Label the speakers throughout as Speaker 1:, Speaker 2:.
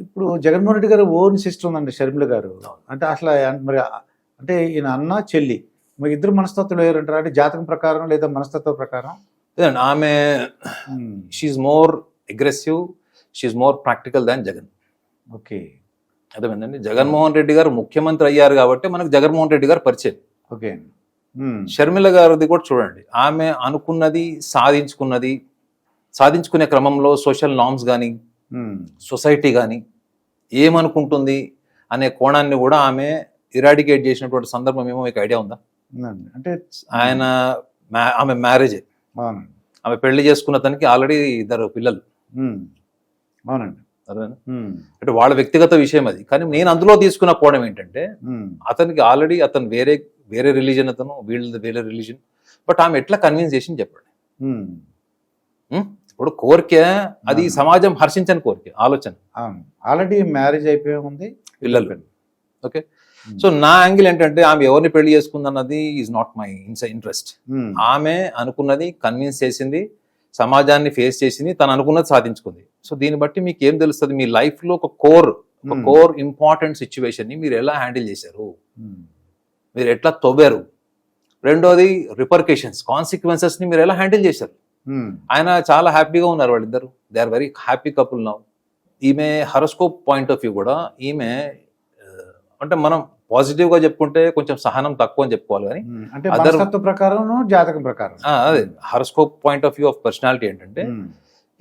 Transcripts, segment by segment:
Speaker 1: ఇప్పుడు జగన్మోహన్ రెడ్డి గారు own sister ఉందండి షర్మిల గారు. అంటే అసలు మరి అంటే ఈయన అన్న చెల్లి మరి ఇద్దరు మనస్తత్వాలు వేరంటారా? అంటే జాతకం ప్రకారం లేదా మనస్తత్వ ప్రకారం?
Speaker 2: లేదండి, ఆమె she's more aggressive, she's more practical than Jagan.
Speaker 1: Okay,
Speaker 2: అర్థమైందండి. జగన్మోహన్ రెడ్డి గారు ముఖ్యమంత్రి అయ్యారు కాబట్టి మనకు జగన్మోహన్ రెడ్డి గారు పరిచయం.
Speaker 1: ఓకే.
Speaker 2: షర్మిల గారిది కూడా చూడండి, ఆమె అనుకున్నది సాధించుకునే క్రమంలో సోషల్ నార్మ్స్ కానీ సొసైటీ కానీ ఏమనుకుంటుంది అనే కోణాన్ని కూడా ఆమె ఇరాడికేట్ చేసినటువంటి సందర్భం ఏమో మీకు ఐడియా ఉందా?
Speaker 1: అంటే
Speaker 2: ఆమె మ్యారేజ్, ఆమె పెళ్లి చేసుకున్న తనకి ఆల్రెడీ 2 పిల్లలు.
Speaker 1: అవునండి.
Speaker 2: అంటే వాళ్ళ వ్యక్తిగత విషయం అది. కానీ నేను అందులో తీసుకున్న కోణం ఏంటంటే, అతనికి ఆల్రెడీ అతను వేరే రిలీజన్, అతను వీళ్ళది వేరే రిలీజన్. బట్ ఆమె ఎట్లా కన్విన్స్ చేసింది చెప్పండి. ఇప్పుడు కోరిక అది సమాజం హర్షించని కోరిక, ఆలోచన.
Speaker 1: ఆల్రెడీ మ్యారేజ్ అయిపోయి ఉంది,
Speaker 2: పిల్లలు. ఓకే, సో నా యాంగిల్ ఏంటంటే, ఆమె ఎవరిని పెళ్లి చేసుకుందన్నది ఈజ్ నాట్ మై ఇంట్రెస్ట్. ఆమె అనుకున్నది కన్విన్స్ చేసింది, సమాజాన్ని ఫేస్ చేసింది, తను అనుకున్నది సాధించుకుంది. సో దీన్ని బట్టి మీకు ఏం తెలుస్తుంది, మీ లైఫ్ లో ఒక కోర్ ఇంపార్టెంట్ సిచ్యువేషన్ ని మీరు ఎలా హ్యాండిల్ చేశారు, మీరు ఎట్లా తవ్వారు. రెండోది రిపర్కేషన్స్, కాన్సిక్వెన్సెస్ ని మీరు ఎలా హ్యాండిల్ చేశారు. ఆయన చాలా హ్యాపీగా ఉన్నారు వాళ్ళిద్దరు, they are very happy couple now. ఈమె హరోస్కోప్ పాయింట్ ఆఫ్ వ్యూ కూడా ఈమె అంటే మనం పాజిటివ్ గా చెప్పుకుంటే కొంచెం సహనం తక్కువ అని చెప్పుకోవాలి. కానీ
Speaker 1: అంటే ప్రకారం జాతకం ప్రకారం
Speaker 2: అదే horoscope point of view of personality ఏంటంటే,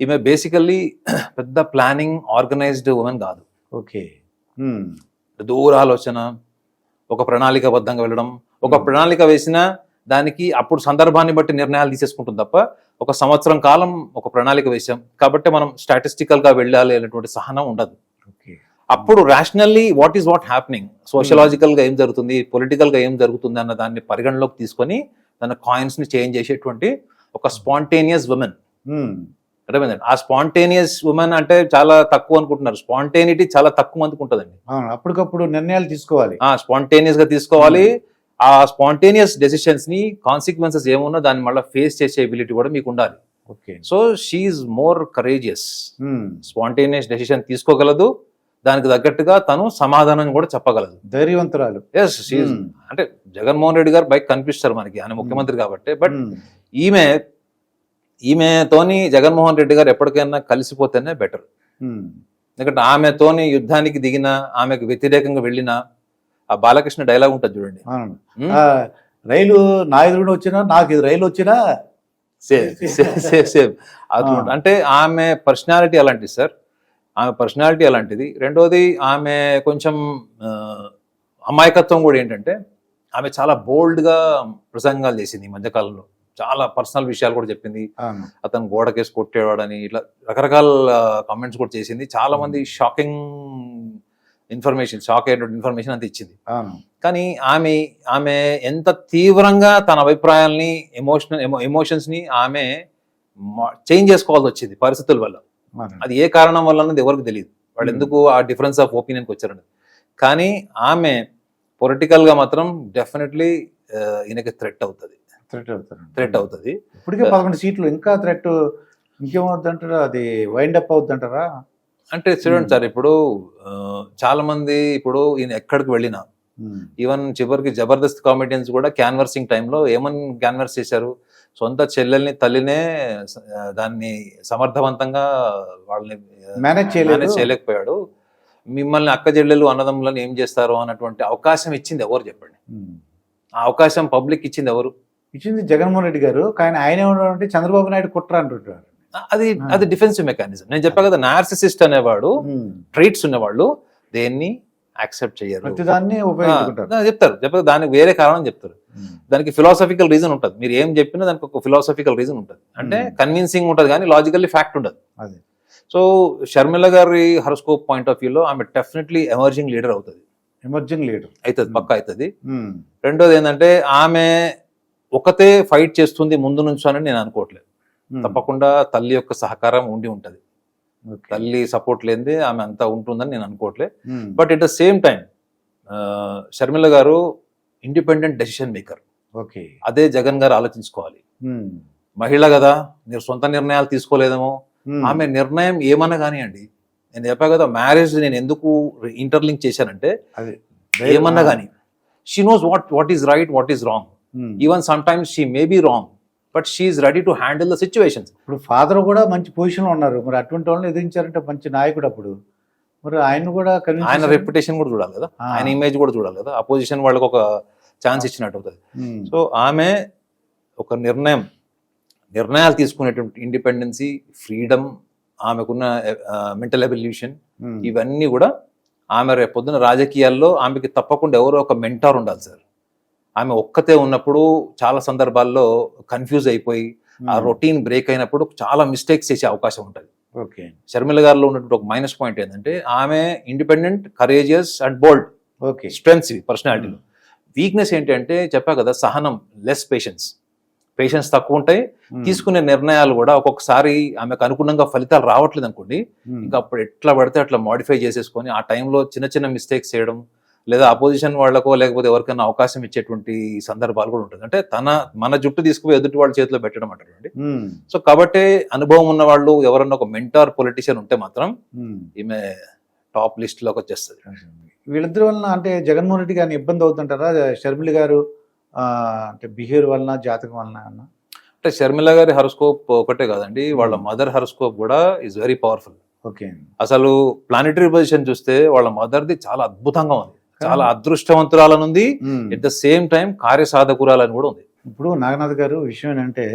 Speaker 2: ఈమె బేసికల్లీ పెద్ద ప్లానింగ్ ఆర్గనైజ్డ్ ఉమెన్ కాదు.
Speaker 1: ఓకే,
Speaker 2: దూర ఆలోచన, ఒక ప్రణాళికబద్ధంగా వెళ్ళడం, ఒక ప్రణాళిక వేసినా దానికి అప్పుడు సందర్భాన్ని బట్టి నిర్ణయాలు తీసేసుకుంటుంది తప్ప, ఒక సంవత్సరం కాలం ఒక ప్రణాళిక వేసాం కాబట్టి మనం స్టాటిస్టికల్ గా వెళ్ళాలి అనేటువంటి సహనం ఉండదు. అప్పుడు రేషనల్లీ వాట్ హ్యాపెనింగ్, సోషలాజికల్ గా ఏం జరుగుతుంది, పొలిటికల్ గా ఏం జరుగుతుంది అన్న దాన్ని పరిగణలోకి తీసుకొని తన కాయిన్స్ ని చేంజ్ చేసేటువంటి ఒక స్పాంటేనియస్ ఉమెన్. అర్థమైందండి. ఆ స్పాంటేనియస్ ఉమెన్ అంటే చాలా తక్కువ అనుకుంటున్నారు, స్పాంటేనిటీ చాలా తక్కువ మందికి ఉంటుందండి.
Speaker 1: అప్పటికప్పుడు నిర్ణయాలు తీసుకోవాలి,
Speaker 2: స్పాంటేనియస్ గా తీసుకోవాలి. ఆ స్పాంటేనియస్ డెసిషన్స్ ని కాన్సిక్వెన్సెస్ ఏమున్నా దాన్ని మళ్ళీ ఫేస్ చేసే ఎబిలిటీ కూడా మీకు ఉండాలి. So she's more courageous, spontaneous decision తీసుకోగలదు, దానికి తగ్గట్టుగా తను సమాధానం కూడా చెప్పగలదు,
Speaker 1: ధైర్యవంతురాలు.
Speaker 2: ఎస్, షీఈ్ అంటే జగన్మోహన్ రెడ్డి గారు బైక్ కనిపిస్తారు మనకి, ఆయన ముఖ్యమంత్రి కాబట్టి. బట్ ఈమెతోని జగన్మోహన్ రెడ్డి గారు ఎప్పటికైనా కలిసిపోతేనే బెటర్. ఎందుకంటే ఆమెతోని యుద్ధానికి దిగిన, ఆమెకు వ్యతిరేకంగా వెళ్ళిన ఆ బాలకృష్ణ డైలాగ్ ఉంటుంది చూడండి,
Speaker 1: రైలు నా ఎదురుగా వచ్చినా నాకు రైలు వచ్చినా
Speaker 2: సేమ్. అంటే ఆమె పర్సనాలిటీ అలాంటిది సార్, ఆమె పర్సనాలిటీ అలాంటిది. రెండోది ఆమె కొంచెం అమాయకత్వం కూడా ఏంటంటే, ఆమె చాలా బోల్డ్ గా ప్రసంగాలు చేసింది ఈ మధ్యకాలంలో, చాలా పర్సనల్ విషయాలు కూడా చెప్పింది. అతను గోడకేసి కొట్టేవాడని ఇట్లా రకరకాల కామెంట్స్ కూడా చేసింది. చాలా మంది షాక్ అయినటువంటి ఇన్ఫర్మేషన్ అంత ఇచ్చింది. కానీ ఆమె ఎంత తీవ్రంగా తన అభిప్రాయాల్ని, ఎమోషన్స్ ని ఆమె చేంజ్ చేసుకోవాల్సి వచ్చింది పరిస్థితుల వల్ల. అది ఏ కారణం వల్ల అన్నది ఎవరికి తెలియదు, వాళ్ళు ఎందుకు ఆ డిఫరెన్స్ ఆఫ్ ఒపీనియన్కి వచ్చారన్నది. కానీ ఆమె పొలిటికల్ గా మాత్రం డెఫినెట్లీ ఈయనకి థ్రెట్ అవుతుంది.
Speaker 1: ఇప్పటికే 11 సీట్లు, ఇంకా థ్రెట్ ఇంకేమవుద్దంటారా, అది వైండ్ అప్ అవుద్దంటారా?
Speaker 2: అంటే చూడండి సార్, ఇప్పుడు చాలా మంది ఇప్పుడు ఈయన ఎక్కడికి వెళ్ళినా, ఈవెన్ చివరికి జబర్దస్త్ కామెడియన్స్ కూడా క్యాన్వర్సింగ్ టైంలో ఏమని క్యాన్వర్స్ చేశారు, సొంత చెల్లెల్ని తల్లినే దాన్ని సమర్థవంతంగా వాళ్ళని మేనేజ్ చేయలేకపోయాడు, మిమ్మల్ని అక్క చెల్లెలు అన్నదమ్ములను ఏం చేస్తారు అన్నటువంటి అవకాశం ఇచ్చింది ఎవరు చెప్పండి? ఆ అవకాశం పబ్లిక్ ఇచ్చింది ఎవరు?
Speaker 1: ఇచ్చింది జగన్మోహన్ రెడ్డి గారు. కానీ ఆయన ఏమంటే చంద్రబాబు నాయుడు కుట్ర అంటుంటారు.
Speaker 2: అది డిఫెన్సివ్ మెకానిజం. నేను చెప్పా కదా, నార్సిసిస్ట్ అనేవాడు, ట్రైట్స్ ఉన్నవాళ్ళు దేన్ని యాక్సెప్ట్ చేయరు, చెప్తారు దానికి వేరే కారణం చెప్తారు. దానికి ఫిలాసఫికల్ రీజన్ ఉంటుంది. మీరు ఏం చెప్పినా దానికి ఒక ఫిలాసఫికల్ రీజన్ ఉంటుంది, అంటే కన్విన్సింగ్ ఉంటుంది కానీ లాజికల్లీ ఫ్యాక్ట్ ఉండదు. సో షర్మిల గారి హరోస్కోప్ పాయింట్ ఆఫ్ వ్యూలో ఆమె డెఫినెట్లీ ఎమర్జింగ్ లీడర్ అవుతుంది, అవుతుంది, పక్కా అవుతుంది. రెండోది ఏంటంటే, ఆమె ఒకతే ఫైట్ చేస్తుంది ముందు నుంచి అని నేను అనుకోవట్లేదు. తప్పకుండా తల్లి యొక్క సహకారం ఉంటది, తల్లి సపోర్ట్ లేనిదే ఆమె అంతా ఉంటుందని నేను అనుకోవట్లేదు. But at the same time Sharmila గారు ఇండిపెండెంట్ డెసిషన్ మేకర్. అదే జగన్ గారు ఆలోచించుకోవాలి. మహిళ కదా, మీరు సొంత నిర్ణయాలు తీసుకోలేదేమో, ఆమె నిర్ణయం ఏమన్నా కానివ్వండి, నేను చెప్పా కదా, మ్యారేజ్ నేను ఎందుకు ఇంటర్లింక్ చేశానంటే
Speaker 1: అది
Speaker 2: ఏమన్నా కానీ she knows what is right, what is wrong. Even some times she may be wrong, but she's ready to handle the situations.
Speaker 1: ఇప్పుడు ఫాదర్ కూడా మంచి పొజిషన్లో ఉన్నారు, మరి అటువంటి వాళ్ళని ఎదిరించారంటే మంచి నాయకుడు. అప్పుడు మరి ఆయన కూడా
Speaker 2: ఆయన రెప్యుటేషన్ కూడా చూడాలి కదా, ఆయన ఇమేజ్ కూడా చూడాలి కదా. అపోజిషన్ వాళ్ళకి ఒక ఛాన్స్ ఇచ్చినట్టు అవుతుంది. సో ఆమె ఒక నిర్ణయాలు తీసుకునేటువంటి ఇండిపెండెన్సీ, ఫ్రీడమ్, ఆమెకున్న మెంటల్ ఎవల్యూషన్, ఇవన్నీ కూడా ఆమె రేపు పొద్దున రాజకీయాల్లో ఆమెకి తప్పకుండా ఎవరో ఒక మెంటార్ ఉండాలి సార్. ఆమె ఒక్కతే ఉన్నప్పుడు చాలా సందర్భాల్లో కన్ఫ్యూజ్ అయిపోయి ఆ రొటీన్ బ్రేక్ అయినప్పుడు చాలా మిస్టేక్స్ చేసే అవకాశం ఉంటుంది.
Speaker 1: ఓకే,
Speaker 2: షర్మిల గారిలో ఉన్నటువంటి ఒక మైనస్ పాయింట్ ఏంటంటే ఆమె independent, courageous and bold.
Speaker 1: Okay,
Speaker 2: strengths ఇవి పర్సనాలిటీలో. వీక్నెస్ ఏంటంటే చెప్పా కదా, సహనం, లెస్ పేషెన్స్ తక్కువ ఉంటాయి. తీసుకునే నిర్ణయాలు కూడా ఒక్కొక్కసారి ఆమెకు అనుగుణంగా ఫలితాలు రావట్లేదు అనుకోండి, ఇంకా అప్పుడు ఎట్లా పడితే అట్లా మాడిఫై చేసేసుకొని ఆ టైంలో చిన్న మిస్టేక్స్ చేయడం, లేదా అపోజిషన్ వాళ్ళకో లేకపోతే ఎవరికైనా అవకాశం ఇచ్చేటువంటి సందర్భాలు కూడా ఉంటుంది. అంటే మన జుట్టు తీసుకుపోయి ఎదుటి వాళ్ళ చేతిలో పెట్టడం అంటారు. సో కాబట్టి అనుభవం ఉన్న వాళ్ళు ఎవరన్నా ఒక మెంటార్ పొలిటీషియన్ ఉంటే మాత్రం ఈమె టాప్ లిస్ట్ లోకి వచ్చేస్తుంది.
Speaker 1: వీళ్ళిద్దరి వలన అంటే జగన్మోహన్ రెడ్డి గారిని ఇబ్బంది అవుతుంటారా షర్మిల గారు అంటే బిహేవియర్ వలన, జాతకం వలన?
Speaker 2: అంటే షర్మిల గారి హరోస్కోప్ ఒకటే కాదండి, వాళ్ళ మదర్ హరోస్కోప్ కూడా ఈజ్ వెరీ పవర్ఫుల్.
Speaker 1: ఓకే,
Speaker 2: అసలు ప్లానెటరీ పొజిషన్ చూస్తే వాళ్ళ మదర్ది చాలా అద్భుతంగా ఉంది, చాలా అదృష్టవంతురాలని ఉంది, ఎట్ ద సేమ్ టైం కార్యసాధకురాలని కూడా ఉంది.
Speaker 1: ఇప్పుడు నాగనాథ్ గారు విషయం ఏంటంటే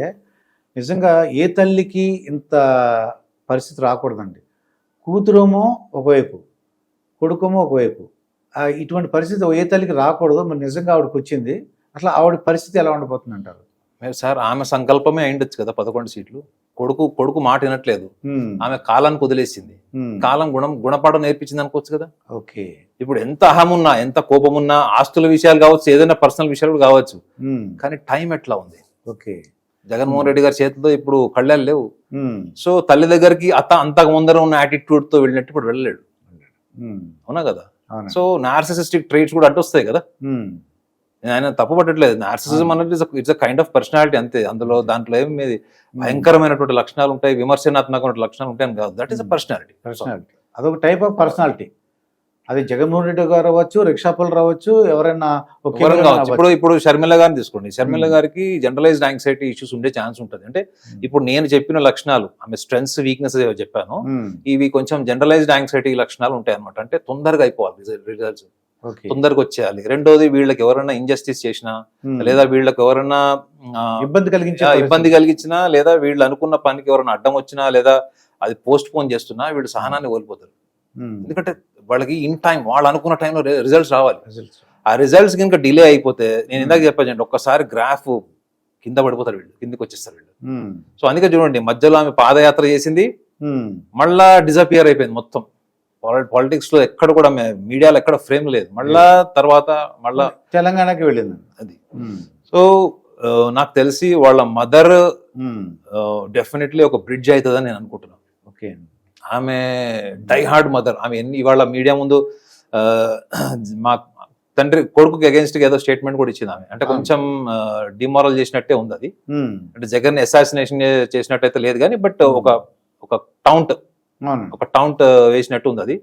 Speaker 1: నిజంగా ఏ తల్లికి ఇంత పరిస్థితి రాకూడదండి. కూతురేమో ఒకవైపు, కొడుకేమో ఒకవైపు, ఇటువంటి పరిస్థితి ఏ తల్లికి రాకూడదు. మరి నిజంగా ఆవిడకి వచ్చింది. అట్లా ఆవిడ పరిస్థితి ఎలా ఉండిపోతుంది అంటారు?
Speaker 2: సార్ ఆమె సంకల్పమే అయిండొచ్చు కదా 11 సీట్లు. కొడుకు మాట వినట్లేదు, ఆమె కాలానికి వదిలేసింది. కాలం గుణపాఠం నేర్పించింది అనుకోవచ్చు కదా.
Speaker 1: ఓకే,
Speaker 2: ఇప్పుడు ఎంత అహం ఉన్నా, ఎంత కోపం ఉన్నా, ఆస్తుల విషయాలు కావచ్చు, ఏదైనా పర్సనల్ విషయాలు కావచ్చు, కానీ టైం ఎట్లా ఉంది?
Speaker 1: ఓకే,
Speaker 2: జగన్మోహన్ రెడ్డి గారి చేతిలో ఇప్పుడు కళ్ళాలు లేవు. సో తల్లి దగ్గరికి అంతకు ముందర ఉన్న యాటిట్యూడ్ తో వెళ్ళినట్టు ఇప్పుడు వెళ్ళలేడు. అవునా కదా? సో నార్సిసిస్టిక్ ట్రైట్స్ కూడా అడ్డొస్తాయి కదా. ఆయన తప్పు పట్టట్లేదు. నార్సిసిజం అనేది it's a kind of personality అంతే. దాంట్లో ఏమి భయంకరమైనటువంటి లక్షణాలు ఉంటాయి, విమర్శనాత్మకమైన లక్షణాలు ఉంటాయి అని కాదు. That is a personality.
Speaker 1: అదొక టైప్ ఆఫ్ పర్సనాలిటీ. అది జగన్మోహన్ రెడ్డి గారు రావచ్చు, రిక్షాపులు రావచ్చు, ఎవరైనా
Speaker 2: కావచ్చు. ఇప్పుడు షర్మిల గారిని తీసుకోండి. షర్మిల గారికి జనరలైజ్డ్ యాంగ్జైటీ ఇష్యూస్ ఉండే ఛాన్స్ ఉంటుంది. అంటే ఇప్పుడు నేను చెప్పిన లక్షణాలు, ఆమె స్ట్రెంగ్స్, వీక్నెస్ చెప్పాను, ఇవి కొంచెం జనరలైజ్డ్ యాంగ్జైటీ లక్షణాలు ఉంటాయి అనమాట. అంటే తొందరగా అయిపోవాలి రిజల్ట్స్, తొందరగా వచ్చేయాలి. రెండోది, వీళ్ళకి ఎవరైనా ఇంజస్టిస్ చేసినా, లేదా వీళ్ళకి ఎవరైనా ఇబ్బంది కలిగించినా, లేదా వీళ్ళు అనుకున్న పనికి ఎవరైనా అడ్డం వచ్చినా, లేదా అది పోస్ట్ పోన్ చేస్తున్నా, వీళ్ళు సహనాన్ని కోల్పోతారు. ఎందుకంటే వాళ్ళకి ఇన్ టైం, వాళ్ళు అనుకున్న టైంలో రిజల్ట్స్ రావాలి. ఆ రిజల్ట్స్ కనుక డిలే అయిపోతే, నేను ఇందాక చెప్పాను, ఒక్కసారి గ్రాఫ్ కింద పడిపోతారు, వీళ్ళు కిందకి వచ్చేస్తారు వీళ్ళు. సో అందుకే చూడండి, మధ్యలో ఆమె పాదయాత్ర చేసింది, మళ్ళా డిజపియర్ అయిపోయింది మొత్తం. పాలిటిక్స్ లో ఎక్కడ కూడా, మీడియాలో ఎక్కడ ఫ్రేమ్ లేదు. తర్వాత
Speaker 1: తెలంగాణకి వెళ్ళింది
Speaker 2: అది. సో నాకు తెలిసి వాళ్ళ మదర్ డెఫినెట్లీ ఒక బ్రిడ్జ్ అవుతుందని నేను అనుకుంటున్నాను.
Speaker 1: ఓకే,
Speaker 2: ఆమె డై హార్డ్ మదర్. ఆమె ఇవాళ మీడియా ముందు మా తండ్రి కొడుకుకి అగేన్స్ట్ ఏదో స్టేట్మెంట్ కూడా ఇచ్చింది ఆమె. అంటే కొంచెం డిమారల్ చేసినట్టే ఉంది అది. అంటే జగన్ అసాసినేషన్ చేసినట్టయితే లేదు కానీ, బట్ ఒక టౌంట్ వేసినట్టు ఉంది అది.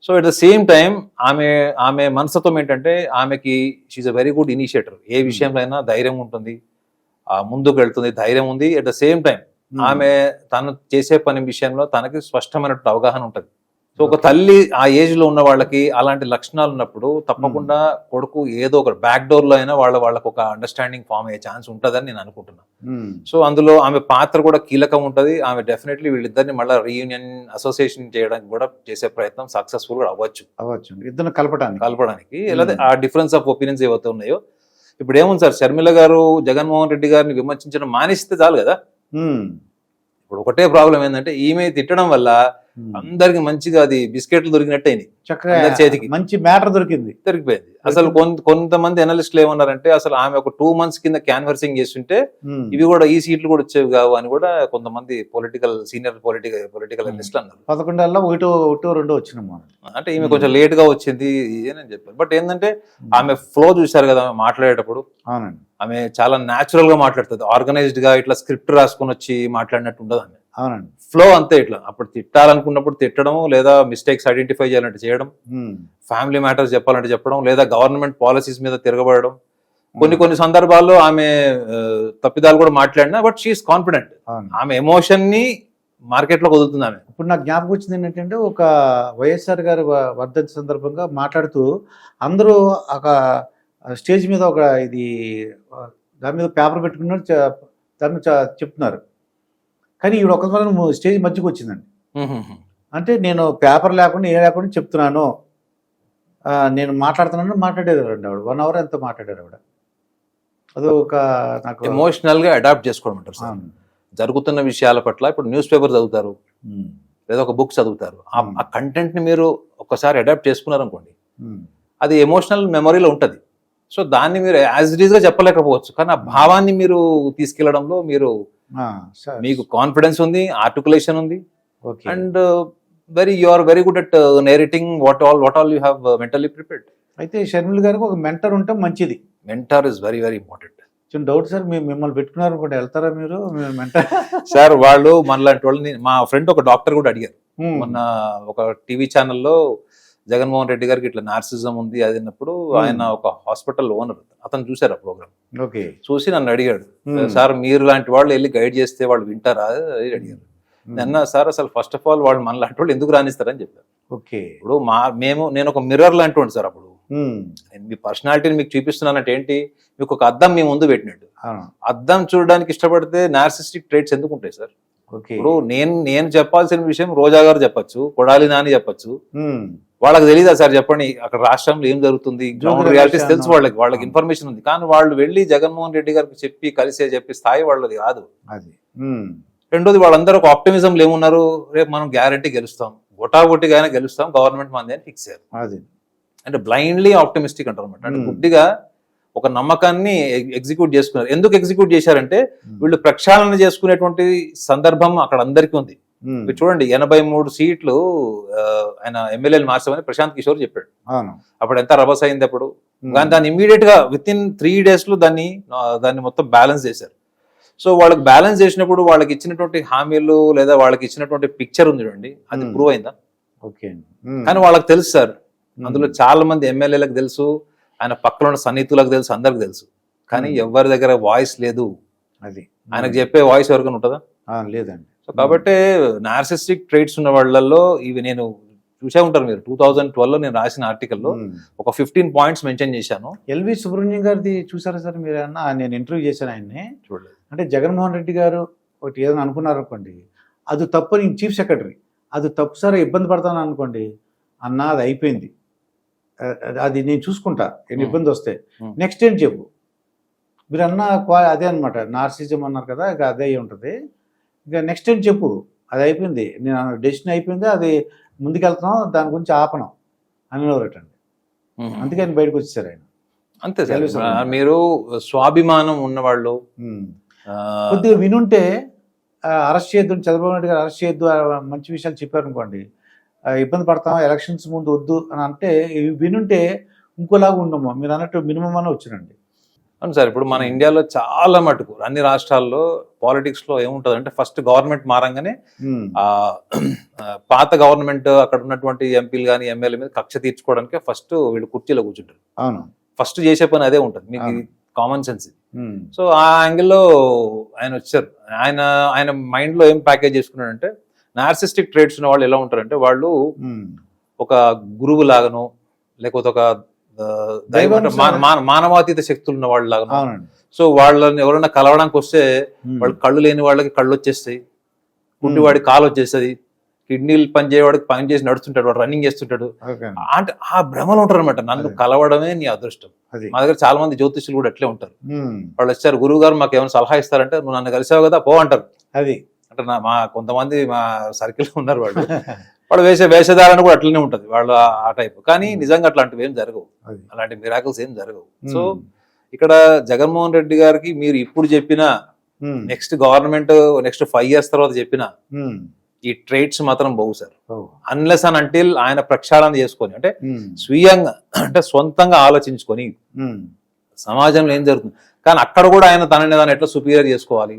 Speaker 2: So at the same time ఆమె మనస్తత్వం ఏంటంటే, ఆమెకి she's a very good initiator. ఏ విషయంలో అయినా ధైర్యం ఉంటుంది, ముందుకు వెళ్తుంది, ధైర్యం ఉంది. అట్ ద సేమ్ టైం ఆమె తను చేసే పని విషయంలో తనకి స్పష్టమైనటువంటి అవగాహన ఉంటుంది. సో ఒక తల్లి ఆ ఏజ్ లో ఉన్న వాళ్ళకి అలాంటి లక్షణాలు ఉన్నప్పుడు తప్పకుండా కొడుకు ఏదో ఒక బ్యాక్ డోర్ లో అయినా వాళ్ళకు ఒక అండర్స్టాండింగ్ ఫామ్ అయ్యే ఛాన్స్ ఉంటుందని నేను అనుకుంటున్నాను. సో అందులో ఆమె పాత్ర కూడా కీలకం ఉంటుంది. ఆమె డెఫినెట్లీ వీళ్ళిద్దరిని మళ్ళీ రీయూనియన్, అసోసియేషన్ చేయడానికి కూడా చేసే ప్రయత్నం సక్సెస్ఫుల్ గా అవ్వచ్చు,
Speaker 1: ఇద్దరు కలపడానికి.
Speaker 2: లేదా ఆ డిఫరెన్స్ ఆఫ్ ఒపీనియన్స్ ఏవైతే ఉన్నాయో. ఇప్పుడు ఏముంది సార్, షర్మిల గారు జగన్మోహన్ రెడ్డి గారిని విమర్శించడం మానేస్తే చాలు కదా. ఇప్పుడు ఒకటే ప్రాబ్లం ఏంటంటే, ఈమె తిట్టడం వల్ల అందరికి మంచిగా అది బిస్కెట్లు దొరికినట్టు అయింది, చేతికి
Speaker 1: మంచి మ్యాటర్
Speaker 2: దొరికిపోయింది. అసలు కొంతమంది అనలిస్టులు ఏమన్నారంటే, అసలు ఆమె ఒక 2 months కింద క్యాన్వర్సింగ్ చేస్తుంటే ఇవి కూడా ఈ సీట్లు కూడా వచ్చేవి కావు అని కూడా కొంతమంది సీనియర్ పొలిటికల్ అనలిస్టులు అన్నారు.
Speaker 1: 11 1 2 వచ్చినాము
Speaker 2: అంటే ఈమె కొంచెం లేట్ గా వచ్చింది అని చెప్పారు. బట్ ఏంటంటే ఆమె ఫ్లో చూసారు కదా, ఆమె మాట్లాడేటప్పుడు ఆమె చాలా న్యాచురల్ గా మాట్లాడుతుంది. ఆర్గనైజ్డ్ గా ఇట్లా స్క్రిప్ట్ రాసుకొని వచ్చి మాట్లాడినట్టు ఉండదు ఆమె.
Speaker 1: అవునండి.
Speaker 2: ఫ్లో అంతే. ఇట్లా అప్పుడు తిట్టాలనుకున్నప్పుడు తిట్టడం, లేదా మిస్టేక్స్ ఐడెంటిఫై చేయాలంటే చేయడం, ఫ్యామిలీ మ్యాటర్స్ చెప్పాలంటే చెప్పడం, లేదా గవర్నమెంట్ పాలసీస్ మీద తిరగబడడం. కొన్ని సందర్భాల్లో ఆమె తప్పిదాలు కూడా మాట్లాడినా, బట్ షీఈస్ కాన్ఫిడెంట్. ఆమె ఎమోషన్ ని మార్కెట్ లో వదులుతుంది ఆమె.
Speaker 1: ఇప్పుడు నాకు జ్ఞాపకం వచ్చింది ఏంటంటే, ఒక వైఎస్ఆర్ గారి వర్ధంతి సందర్భంగా మాట్లాడుతూ అందరూ ఒక స్టేజ్ మీద ఒక ఇది దాని మీద పేపర్ పెట్టుకున్నారు, దాన్ని చెప్తున్నారు. కానీ ఈవిడ ఒక స్టేజ్ మధ్యకి వచ్చిందండి. అంటే నేను పేపర్ లేకుండా ఏ లేకుండా చెప్తున్నాను, నేను మాట్లాడేది ఆవిడ 1 hour ఎంతో మాట్లాడారు ఆవిడ. అది ఒక నాకు
Speaker 2: ఎమోషనల్ గా అడాప్ట్ చేసుకోవడం సార్ జరుగుతున్న విషయాల పట్ల. ఇప్పుడు న్యూస్ పేపర్ చదువుతారు, లేదా ఒక బుక్ చదువుతారు, ఆ కంటెంట్ ని మీరు ఒకసారి అడాప్ట్ చేసుకున్నారనుకోండి, అది ఎమోషనల్ మెమరీలో ఉంటది. సో దాన్ని మీరు యాజ్ ఇట్ ఈస్ గా చెప్పలేకపోవచ్చు, కానీ ఆ భావాన్ని మీరు తీసుకెళ్లడంలో మీకు కాన్ఫిడెన్స్ ఉంది, ఆర్టికులేషన్ ఉంది, and you are very good at narrating what all you have mentally prepared.
Speaker 1: అయితే షర్మిల గారికి ఒక మెంటర్ ఉంటే మంచిది.
Speaker 2: Mentor is very very important.
Speaker 1: చిన్న డౌట్ సార్, మిమ్మల్ని పెట్టుకున్నారు అనుకోండి, వెళ్తారా మీరు మెంటర్?
Speaker 2: సార్ వాళ్ళు మనలాంటి వాళ్ళని, మా ఫ్రెండ్ ఒక డాక్టర్ కూడా అడిగారు మొన్న ఒక టీవీ ఛానల్లో, జగన్మోహన్ రెడ్డి గారికి ఇట్లా నార్సిజం ఉంది అది అన్నప్పుడు, ఆయన ఒక హాస్పిటల్ ఓనర్, అతను చూసారు ఆ ప్రోగ్రామ్.
Speaker 1: ఓకే.
Speaker 2: చూసి నన్ను అడిగాడు, సార్ మీరు లాంటి వాళ్ళు వెళ్ళి గైడ్ చేస్తే వాళ్ళు వింటారా అని అడిగారు. నిన్న సార్ అసలు ఫస్ట్ ఆఫ్ ఆల్ వాళ్ళు మన లాంటి వాళ్ళు ఎందుకు రాణిస్తారని చెప్పారు.
Speaker 1: ఓకే.
Speaker 2: ఇప్పుడు నేను ఒక మిర్రర్ లాంటి వాడిని సార్. అప్పుడు నేను మీ పర్సనాలిటీని మీకు చూపిస్తున్నానంటే ఏంటి, మీకు ఒక అద్దం మీ ముందు పెట్టినట్టు. అద్దం చూడడానికి ఇష్టపడితే నార్సిస్టిక్ ట్రేట్స్ ఎందుకు ఉంటాయి సార్? ఇప్పుడు నేను చెప్పాల్సిన విషయం రోజా గారు చెప్పచ్చు, కొడాలి నాని చెప్పచ్చు, వాళ్ళకి తెలీదా సార్ చెప్పండి అక్కడ రాష్ట్రంలో ఏం జరుగుతుంది, గ్రౌండ్ రియాలిటీస్ తెలుసు వాళ్ళకి ఇన్ఫర్మేషన్ ఉంది. కానీ వాళ్ళు వెళ్ళి జగన్మోహన్ రెడ్డి గారికి చెప్పి స్థాయి వాళ్ళది కాదు
Speaker 1: అది.
Speaker 2: రెండోది, వాళ్ళందరూ ఒక ఆప్టిమిజంలో ఏమున్నారు, రేపు మనం గ్యారంటీ గెలుస్తాం, గొట్టాగొట్టిగానే గెలుస్తాం, గవర్నమెంట్ మంది అని ఫిక్స్ అయ్యారు. అంటే బ్లైండ్లీ ఆప్టిమిస్టిక్ అంటారు అనమాట. అంటే గుడ్డిగా ఒక నమ్మకాన్ని ఎగ్జిక్యూట్ చేసుకున్నారు. ఎందుకు ఎగ్జిక్యూట్ చేశారంటే, వీళ్ళు ప్రక్షాళన చేసుకునేటువంటి సందర్భం అక్కడ అందరికీ ఉంది. మీరు చూడండి, 83 సీట్లు ఆయన ఎమ్మెల్యేలు మార్చామని ప్రశాంత్ కిషోర్ చెప్పాడు. అప్పుడు ఎంత రభస అయింది అప్పుడు. కానీ దాన్ని ఇమీడియట్ గా విత్ ఇన్ 3 days లో దాన్ని మొత్తం బ్యాలెన్స్ చేశారు. సో వాళ్ళకి బ్యాలెన్స్ చేసినప్పుడు వాళ్ళకి ఇచ్చినటువంటి హామీలు, లేదా వాళ్ళకి ఇచ్చినటువంటి పిక్చర్ ఉంది చూడండి, అది ప్రూవ్ అయిందా?
Speaker 1: ఓకే.
Speaker 2: కానీ వాళ్ళకి తెలుసు సార్, అందులో చాలా మంది ఎమ్మెల్యేలకు తెలుసు, ఆయన పక్కన ఉన్న సన్నిహితులకు తెలుసు, అందరికి తెలుసు. కానీ ఎవరి దగ్గర వాయిస్ లేదు.
Speaker 1: అది
Speaker 2: ఆయనకు చెప్పే వాయిస్ ఎవరికైనా ఉంటుందా?
Speaker 1: లేదండి.
Speaker 2: సో కాబట్టి నార్సిస్టిక్ ట్రేట్స్ ఉన్న వాళ్ళల్లో ఇవి నేను చూసే ఉంటారు మీరు. 2012లో నేను రాసిన ఆర్టికల్లో ఒక 15 points మెన్షన్ చేశాను.
Speaker 1: ఎల్వి సుబ్రహ్మణ్యం గారిది చూసారా సార్ మీరు? నేను ఇంటర్వ్యూ చేశాను ఆయన్ని.
Speaker 2: చూడలేదు.
Speaker 1: అంటే జగన్మోహన్ రెడ్డి గారు ఒకటి ఏదైనా అనుకున్నారు అనుకోండి, అది తప్పు అని చీఫ్ సెక్రటరీ, అది తప్పు సార్ ఇబ్బంది పడతాను అనుకోండి, అన్న అది అయిపోయింది, అది నేను చూసుకుంటా, ఎన్ని ఇబ్బంది వస్తే నెక్స్ట్ ఏం చెప్పు మీరు అన్న అదే అనమాట. నార్సిజం అన్నారు కదా, ఇక అదే ఉంటుంది, ఇక నెక్స్ట్ ఏం చెప్పు, అది అయిపోయింది, నేను డెసిషన్ అయిపోయింది, అది ముందుకెళ్తున్నాం, దాని గురించి ఆపనం అనేవారటండి. అందుకే ఆయన బయటకు వచ్చేసారు ఆయన.
Speaker 2: అంతే సార్. మీరు స్వాభిమానం ఉన్నవాళ్ళు
Speaker 1: కొద్దిగా వినుంటే అరెస్ట్ చేయొద్దు, చంద్రబాబు నాయుడు గారు అరెస్ట్ చేయొద్దు, మంచి విషయాలు చెప్పారు అనుకోండి, ఇబ్బంది పడతాం, ఎలక్షన్స్ ముందు వద్దు అని అంటే వినుంటే ఇంకోలాగా ఉండము. మీరు అన్నట్టు మినిమం అన్న వచ్చినండి.
Speaker 2: అవును సార్. ఇప్పుడు మన ఇండియాలో చాలా మటుకు అన్ని రాష్ట్రాల్లో పాలిటిక్స్ లో ఏముంటది అంటే, ఫస్ట్ గవర్నమెంట్ మారంగానే పాత గవర్నమెంట్ అక్కడ ఉన్నటువంటి ఎంపీలు కానీ ఎమ్మెల్యే మీద కక్ష తీర్చుకోవడానికి ఫస్ట్ వీళ్ళు కుర్చీలో కూర్చుంటారు.
Speaker 1: అవును.
Speaker 2: ఫస్ట్ చేసే పని అదే ఉంటుంది, మీకు కామన్ సెన్స్. సో ఆ యాంగిల్లో ఆయన వచ్చారు. ఆయన మైండ్ లో ఏం ప్యాకేజ్ చేసుకున్నాడంటే, నార్సిస్టిక్ ట్రేట్స్ ఉన్న వాళ్ళు ఎలా ఉంటారంటే, వాళ్ళు ఒక గురువు లాగాను, లేకపోతే ఒక మానవాతీత శక్తులు ఉన్న వాళ్ళు లాగా. సో వాళ్ళని ఎవరైనా కలవడానికి వస్తే, వాళ్ళు కళ్ళు లేని వాళ్ళకి కళ్ళు వచ్చేస్తాయి, కుంటివాడి కాలు వచ్చేస్తుంది, కిడ్నీలు పనిచేయవాడికి పని చేసి నడుస్తుంటాడు, వాడు రన్నింగ్ చేస్తుంటాడు. అంటే ఆ భ్రమలో ఉంటారు అనమాట, నన్ను కలవడమే నీ అదృష్టం. మా దగ్గర చాలా మంది జ్యోతిష్యులు కూడా అట్లే ఉంటారు. వాళ్ళు వచ్చారు, గురువు గారు మాకు ఏమైనా సలహా ఇస్తారంటే, నువ్వు నన్ను కలిసావు కదా పో అంటారు. అది అంటే కొంతమంది మా సర్కిల్ ఉన్నారు, వాళ్ళు వేసే వేషధారణ కూడా అట్లనే ఉంటది వాళ్ళు ఆ టైప్. కానీ నిజంగా అట్లాంటివి ఏం జరగవు, అలాంటి మిరాకిల్స్ ఏం జరగవు. సో ఇక్కడ జగన్మోహన్ రెడ్డి గారికి మీరు ఇప్పుడు చెప్పిన, నెక్స్ట్ గవర్నమెంట్ నెక్స్ట్ 5 years తర్వాత చెప్పిన ఈ ట్రేట్స్ మాత్రం పోవు సార్. అన్లెస్ అండ్ అంటిల్ ఆయన ప్రక్షాళన చేసుకొని, అంటే స్వీయంగా, అంటే సొంతంగా ఆలోచించుకొని సమాజంలో ఏం జరుగుతుంది. కానీ అక్కడ కూడా ఆయన తనని ఎట్లా సుపీరియర్ చేసుకోవాలి.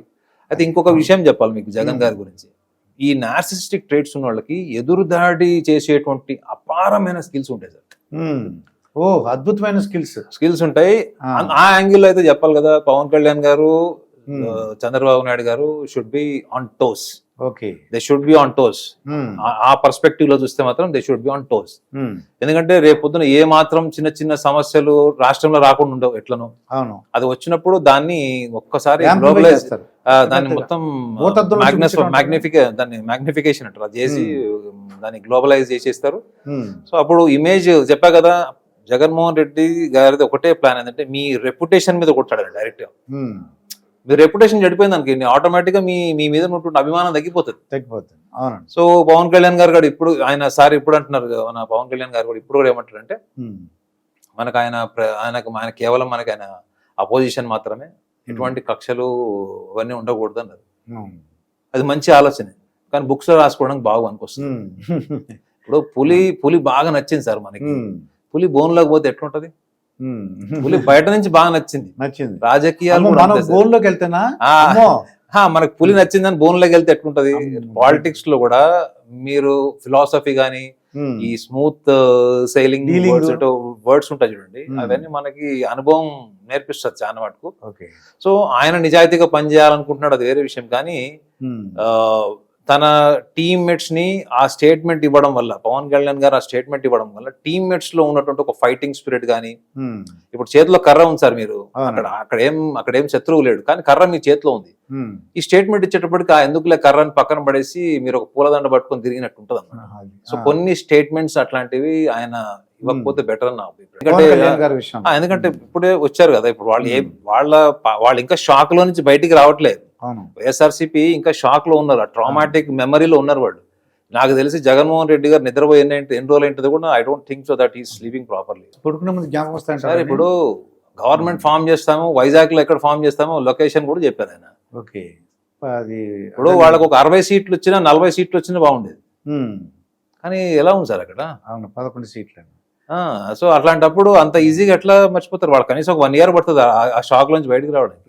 Speaker 2: అయితే ఇంకొక విషయం చెప్పాలి మీకు జగన్ గారి గురించి. ఈ నార్సిసిస్టిక్ ట్రేట్స్ ఉన్న వాళ్ళకి ఎదురుదాడి చేసేటువంటి అపారమైన స్కిల్స్ ఉంటాయి సార్.
Speaker 1: ఓ అద్భుతమైన
Speaker 2: స్కిల్స్ ఉంటాయి. ఆ యాంగిల్ అయితే చెప్పాలి కదా, పవన్ కళ్యాణ్ గారు, చంద్రబాబు నాయుడు గారు should be on toes.
Speaker 1: Okay,
Speaker 2: they should be on toes. ఆ పర్స్పెక్టివ్ లో చూస్తే మాత్రం they should be on toes. ఎందుకంటే రేపు పొద్దున ఏ మాత్రం చిన్న చిన్న సమస్యలు రాష్ట్రంలో రాకుండా ఉండవు ఎట్లనో.
Speaker 1: అవును,
Speaker 2: అది వచ్చినప్పుడు దాన్ని ఒక్కసారి దాన్ని మొత్తం దాన్ని మ్యాగ్నిఫికేషన్ అంటారు, అది చేసి దాన్ని గ్లోబలైజ్ చేసేస్తారు. సో అప్పుడు ఇమేజ్ చెప్పా కదా, జగన్మోహన్ రెడ్డి గారిది ఒకటే ప్లాన్ ఏంటంటే మీ రెప్యుటేషన్ మీద కొట్టాడు డైరెక్ట్ గా. మీ రెప్యుటేషన్ చెడిపోయింది అనుకోండి, ఆటోమేటిక్ గా మీ మీద ఉన్నటువంటి అభిమానం తగ్గిపోతుంది.
Speaker 1: అవునండి.
Speaker 2: సో పవన్ కళ్యాణ్ గారు కూడా ఇప్పుడు ఆయన సార్ ఇప్పుడు అంటున్నారు, మన పవన్ కళ్యాణ్ గారు కూడా ఇప్పుడు కూడా ఏమంటారు అంటే మనకు ఆయన కేవలం మనకి ఆయన అపోజిషన్ మాత్రమే, ఎటువంటి కక్షలు అవన్నీ ఉండకూడదు అన్నారు. అది మంచి ఆలోచనే, కానీ బుక్స్ లో రాసుకోవడానికి బాగా అనిపిస్తుంది. ఇప్పుడు పులి బాగా నచ్చింది సార్ మనకి, పులి బోన్ లోకి పోతే ఎట్లుంటది? పులి బయట నుంచి బాగా నచ్చింది. రాజకీయాలు
Speaker 1: బోన్లోకి వెళ్తేనా
Speaker 2: మనకు పులి నచ్చిందని బోన్ లోకి వెళ్తే ఎట్లుంటది? పాలిటిక్స్ లో కూడా మీరు ఫిలాసఫీ గానీ ఈ స్మూత్ సైలింగ్ వర్డ్స్ ఉంటాయి చూడండి, అవన్నీ మనకి అనుభవం నేర్పిస్తుంది చాలా మటుకు. సో ఆయన నిజాయితీగా పనిచేయాలనుకుంటున్నాడు, అది వేరే విషయం. కానీ తన టీమ్మేట్స్ ని ఆ స్టేట్మెంట్ ఇవ్వడం వల్ల, పవన్ కళ్యాణ్ గారు ఆ స్టేట్మెంట్ ఇవ్వడం వల్ల టీమ్మేట్స్ లో ఉన్నటువంటి ఒక ఫైటింగ్ స్పిరిట్ గానీ, ఇప్పుడు చేతిలో కర్ర ఉంది సార్, మీరు అక్కడేం శత్రువు లేడు, కానీ కర్ర మీ చేతిలో ఉంది. ఈ స్టేట్మెంట్ ఇచ్చేటప్పటికి ఎందుకులే కర్రని పక్కన పడేసి మీరు ఒక పూలదండ పట్టుకొని తిరిగినట్టు ఉంటుంది అన్నమాట. సో కొన్ని స్టేట్మెంట్స్ అట్లాంటివి ఆయన ఇవ్వకపోతే బెటర్ అని నా అభిప్రాయం. ఎందుకంటే ఇప్పుడే వచ్చారు కదా, ఇప్పుడు వాళ్ళు ఇంకా షాక్ లో నుంచి బయటికి రావట్లేదు. వైఎస్ఆర్సీపీ ఇంకా షాక్ లో ఉన్నారు, ఆ ట్రామాటిక్ మెమరీలో ఉన్నారు వాళ్ళు. నాకు తెలిసి జగన్మోహన్ రెడ్డి గారు నిద్రపోయి ఎన్ని రోజులు ఏంటిది కూడా I don't think so that is sleeping properly. ఇప్పుడు గవర్నమెంట్ ఫామ్ చేస్తాము, వైజాగ్ లో ఎక్కడ ఫామ్ చేస్తామో లొకేషన్ కూడా చెప్పారు ఆయన. ఇప్పుడు వాళ్ళకి ఒక 60 సీట్లు వచ్చినా 40 సీట్లు వచ్చినా బాగుండేది, కానీ ఎలా ఉంది సార్ అక్కడ?
Speaker 1: 11 సీట్లు.
Speaker 2: సో అట్లాంటప్పుడు అంత ఈజీగా ఎట్లా మర్చిపోతారు వాళ్ళు? కనీసం ఒక 1 year పడుతుంది ఆ షాక్ నుంచి బయటకు రావడానికి.